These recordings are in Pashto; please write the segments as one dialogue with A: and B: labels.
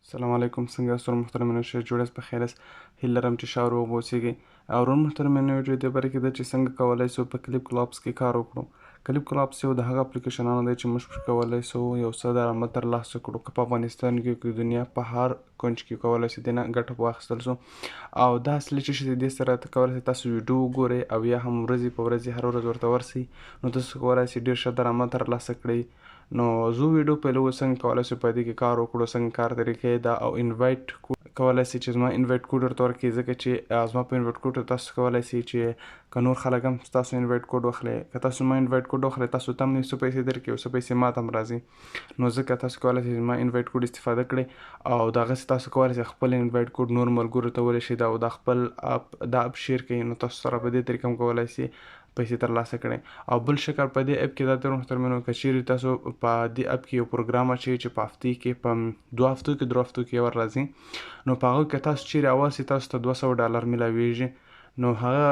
A: السلام علیکم څنګه یاست محترمو ښه جوړ یاست په خیر یاست هیله لرم چې ښه او روغ اوسیږئ او ورونو محترمو ویډیو دې باره کې ده چې څنګه کولی سو په کلیپ کلاپس کې کار وکړو. کلیپ کلاپس یو د هغه اپلیکیشنانو دی چې موږ پرې کولی سو یو څه درآمد ترلاسه کړو، که په افغانستان کې که دنیا په هر کونج کې کولی سو دې نه ګټه واخیستل سو. او دا اصلي چې دې سره ته کولی سئ تاسو ویډیو وګورئ او یا هم ورځې په ورځې هر ورځ ورته ورسئ، نو تاسو کولی سئ ډېر ښه درآمد ترلاسه کړئ. نو زه ویډیو پیلوو څنګه کولی سو په دې کې کار وکړو، څنګه کار طریقې ده او انوایټ کولی سئ چې زما انوایټ کوډ ورته ورکړئ، ځکه چې زما په انوایټ کوډ تاسو کولی سئ چې که نور خلک هم ستاسو انوایټ کوډ واخلئ، که تاسو زما انوایټ کوډ واخلئ تاسو ته هم څه پیسې درکوي او څه پیسې ما ته هم راځي. نو ځکه تاسو کولی سئ زما انوایټ کوډ استفاده کړئ او د هغسې تاسو کولی سئ خپل انوایټ کوډ نور ملګرو ته ولېږئ او دا خپل اپ شیر کړئ، نو تاسو سره په دې طریقه هم کولی سئ پیسې ترلاسه کړئ. او بل شکل په دې اپ کې دا دی محترمینو، که چیرې تاسو په دې اپ کې یو پروګرام اچوئ چې په هفتې کې په 2 هفتو کې 3 هفتو کې یو راځي، نو په هغه کې تاسو چیرې اول سئ تاسو ته $200 میلاویږي. نو هغه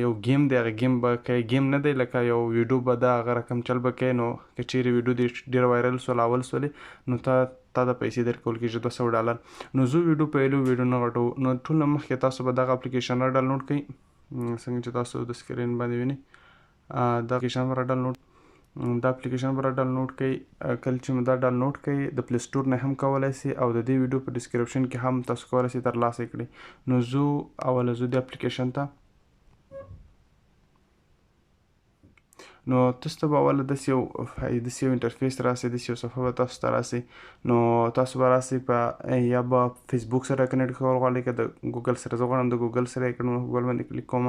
A: یو گیم دی، هغه گیم به کوئ، گیم نه دی لکه یو ویډیو به ده هغه رقم چل به کوئ. نو که چیرې ویډیو دې ډېر وایرل سول اول سولې نو تا د پیسې درکول کېږي $200. نو زه ویډیو پیلو ویډیو نه غټو، نو ټول نه مخکې تاسو به دغه اپلیکیشن را ډاونلوډ کړئ څنګه چې تاسو د سکرین باندې وینئ. دا اپلیکیشن به را ډاونلوډ کړئ. کله چې مو دا ډاونلوډ کړئ د پلی سټور نه هم کولی سئ او د دې ویډیو په ډسکرپشن کې هم تاسو کولی سئ ترلاسه کړئ. نو زه اوله ځو دې اپلیکیشن ته، نو تاسو ته به اوله داسې یو انټرفیس راسي، داسې یو صفحه به تاسو ته راسي. نو تاسو به راسئ په یا به فیسبوک سره کنیکټ کول غواړئ که د ګوګل سره. زه غواړم د ګوګل سره یې کړم، ګوګل باندې کلیک کوم.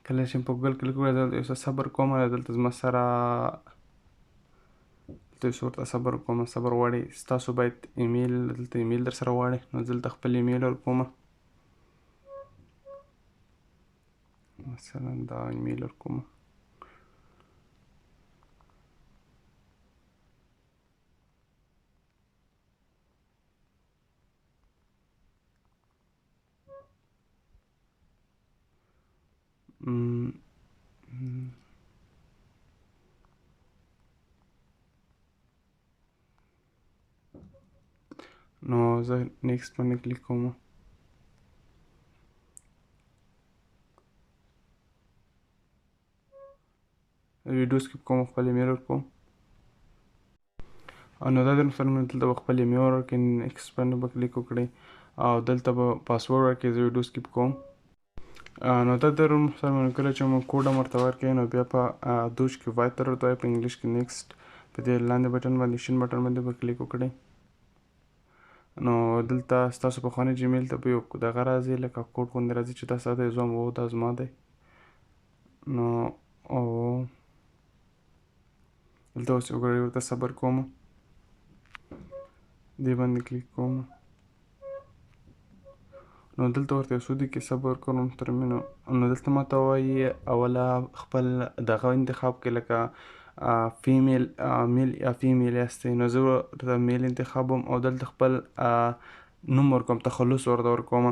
A: کله چې په ګوګل کلیک وکړم دلته یو څه صبر کوم، دلته زما سره دلته یو څه ورته صبر کوم. صبر غواړي ستاسو باید ایمیل، دلته ایمیل در سره غواړي، نو دلته خپل ایمیل ورکوم. مثلا دا ایمیل ورکوم. نو زه نیکسټ باندې کلیک کوم. ویډیو سکیپ کوم، خپل ایمیل ورکوم. نو دا د دلته به خپل ایمیل ورکړئ، نیکسټ باندې به کلیک وکړئ او دلته به پاسورډ ورکړئ. زه ویډیو سکیپ کوم. نو دا د محترمو کله چې مو کوډ هم ورته ورکړئ نو بیا په دوج کې وایتر ورته وایي، په انګلیش کې نیکسټ. په دې لاندې بټن باندې شین بټن باندې به کلیک وکړئ. نو دلته ستاسو پخواني جیمیل ته به یو دغه راځي لکه کوډ غوندې راځي چې تاسو ته یې زوم و دا زما دی. نو او دلته اوس یو ګړی ورته صبر کوم، دې باندې کلیک کوم. نو دلته ورته یو څو دقیقې صبر کوم محترمینو. نو دلته ماته وایي اوله خپل دغه انتخاب کړئ لکه فیمیل میل یا فیمیل یاستئ. نو زه ورته میل انتخابوم او دلته خپل نوم ورکوم، تخلص ورته ورکوم.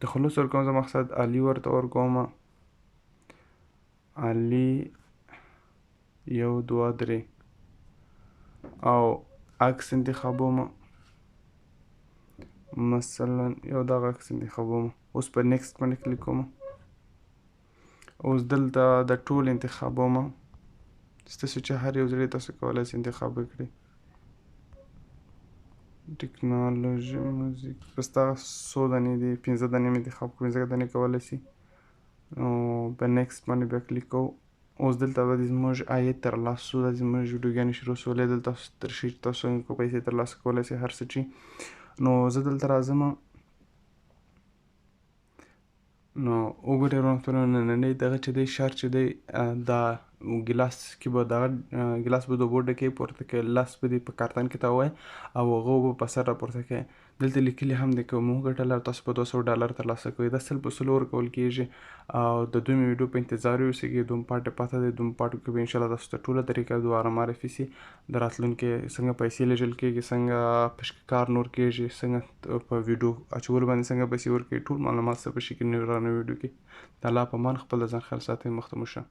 A: تخلص ورکوم زه مقصد علي ورته ورکوم، علي 1 2 3 او عکس انتخابوم، مثلا یو دغه عکس انتخابوم. اوس په نیکسټ باندې کلیک کوم. اوس دلته د ټول انتخابوم، ستاسو چې هر یو ځای تاسو کولی سئ انتخاب وکړئ. ټیکنالوژي موزیک بس دغه څو دانې دي، 15 دانې مې انتخاب کړو، 15 دانې کولی سئ. نو په نیکسټ باندې بیا کلیک کوو. اوس دلته به زموږ عاید ترلاسه سو، دا زموږ ویډیوګانې شروع سولې، دلته تر شي چې تاسو څنګه پیسې ترلاسه کولی سئ هر څه چې. نو زه دلته راځم. نو وګورئ ورونو نننی دغه چې دی شرط چې دی دا ګیلاس کې به دغه ګیلاس به د اوبو ډکې پورته کوي، لاس به دې په کارتن کې تاووایي او هغه به په سر راپورته کوي. دلته لیکلي هم دی که مو وګټله تاسو به $200 ترلاسه کوئ. دا 100 په 100 ورکول کېږي او د دوی ویډیو په انتظار اوسئ. دوم پاټ یې پاته دی، دوم پاټو کې به انشاءالله تاسو ته ټوله طریقه دوباره معرفي سي د راتلونکي څنګه پیسې لیږل کېږي، څنګه په کار نور کېږي، څنګه په ویډیو اچولو باندې څنګه پیسې ورکوي. ټول معلومات څه په شي کې نورانه ویډیو کې. د الله په امان، خپل د ځان خیال ساتئ. مخته مو شه.